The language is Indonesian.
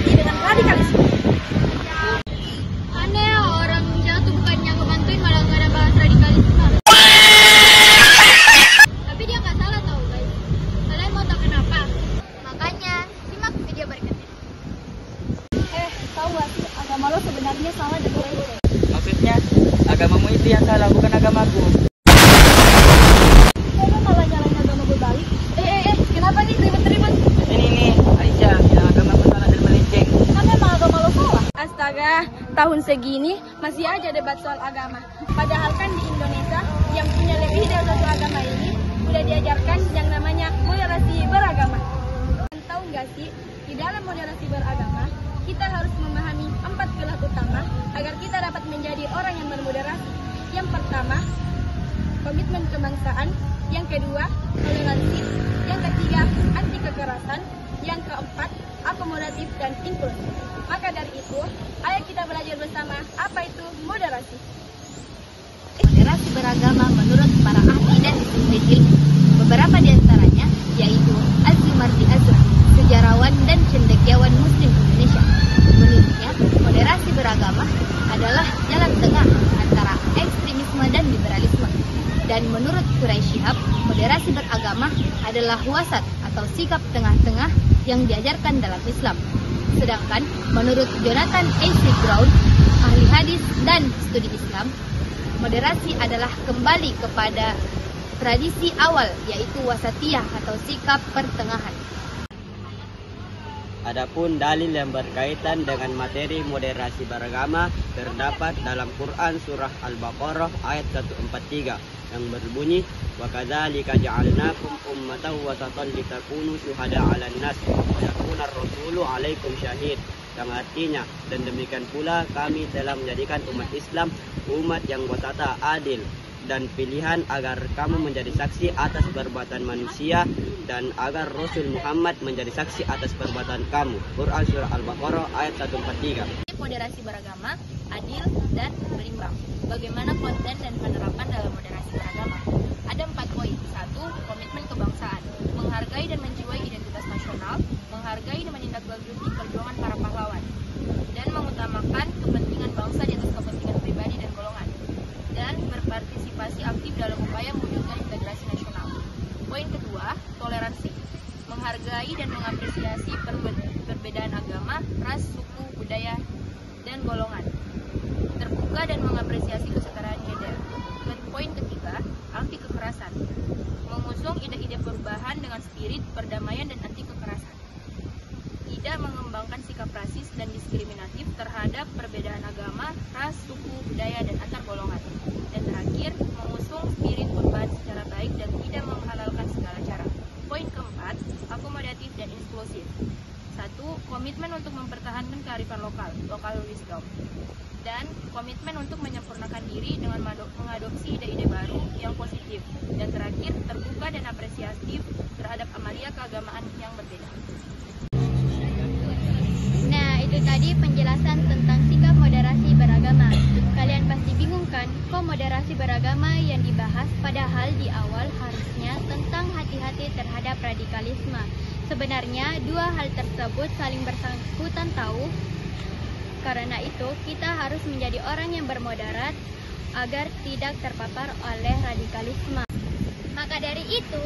moderasi dengan radikalisme. Aneh, orang jatuh bukannya ngebantuin malah nggak ada bahas radikalisme. Tapi dia nggak salah tau guys. Kalian mau tahu kenapa? Makanya simak video berikut ini. Tahu gak sih agama lo sebenarnya salah dan boleh. Maksudnya, agamamu itu yang salah, bukan agamaku. Kok malah nyalain agama gue balik? Kenapa nih ribet-ribet? Ini, Aisyah, yang agamaku salah dan melenceng. Kan emang agama lo salah. Astaga, tahun segini masih aja debat soal agama. Padahal kan di Indonesia yang punya lebih dari satu agama ini udah diajarkan yang namanya moderasi beragama. Tahu nggak sih, di dalam moderasi beragama kita harus memahami 4 pilar utama agar kita dapat menjadi orang yang bermoderasi. Yang pertama, komitmen kebangsaan. Yang kedua, toleransi. Yang ketiga, anti kekerasan. Yang keempat, akomodatif dan inklusif. Maka dari itu, ayo kita belajar bersama apa itu moderasi. Moderasi beragama menurut para ahli dan peneliti ilmu. Beberapa di antaranya yaitu Al-Zumardi Azra, sejarawan dan cendekiawan Muslim Indonesia. Menurutnya, moderasi beragama adalah jalan tengah antara ekstremisme dan liberalisme. Dan menurut Quraisy Shihab, moderasi beragama adalah wasat atau sikap tengah-tengah yang diajarkan dalam Islam. Sedangkan menurut Jonathan A. Brown, ahli hadis dan studi Islam, moderasi adalah kembali kepada tradisi awal, yaitu wasatiyah atau sikap pertengahan. Adapun dalil yang berkaitan dengan materi moderasi beragama terdapat dalam Quran surah Al-Baqarah ayat 143 yang berbunyi, wa kadzalika ja'alnakum ummatan wasatan litakunu syuhada 'alan nas wa yakuna ar-rasulu 'alaikum syahid, yang artinya, dan demikian pula kami telah menjadikan umat Islam umat yang wasata, adil dan pilihan agar kamu menjadi saksi atas perbuatan manusia dan agar Rasul Muhammad menjadi saksi atas perbuatan kamu. Quran surah Al-Baqarah ayat 143. Moderasi beragama adil dan berimbang. Bagaimana konten dan penerapan dalam moderasi beragama? Ada 4 poin. 1. Komitmen kebangsaan. Menghargai dan menjiwai identitas nasional, menghargai dan menindaklanjuti perjuangan para pahlawan, dan mengutamakan kepentingan bangsa di atas kepentingan pribadi dan golongan, dan berpartisipasi aktif dalam upaya mewujudkan integrasi nasional. Poin kedua, toleransi. Menghargai dan mengapresiasi perbedaan agama, ras, suku, budaya, dan golongan. Terbuka dan mengapresiasi kesetaraan gender. Poin ketiga, anti kekerasan. Mengusung ide-ide perubahan dengan spirit perdamaian dan anti kekerasan. Tidak mengembangkan sikap rasis dan diskriminatif terhadap perbedaan agama, ras, suku, budaya, dan antar golongan. Dan terakhir, mengusung spirit perubahan secara baik dan tidak menghalalkan segala cara. Poin keempat, akomodatif dan inklusif. 1. Komitmen untuk mempertahankan kearifan lokal, local wisdom. Dan komitmen untuk menyempurnakan diri dengan mengadopsi ide-ide baru yang positif. Dan terakhir, terbuka dan apresiatif terhadap amalia keagamaan yang berbeda. Nah, itu tadi penjelasan tentang sikap moderasi beragama. Kalian pasti bingung kan, kok moderasi beragama yang dibahas padahal di awal harusnya tentang hati-hati terhadap radikalisme. Sebenarnya dua hal tersebut saling bersangkutan tahu. Karena itu kita harus menjadi orang yang bermoderat agar tidak terpapar oleh radikalisme. Maka dari itu,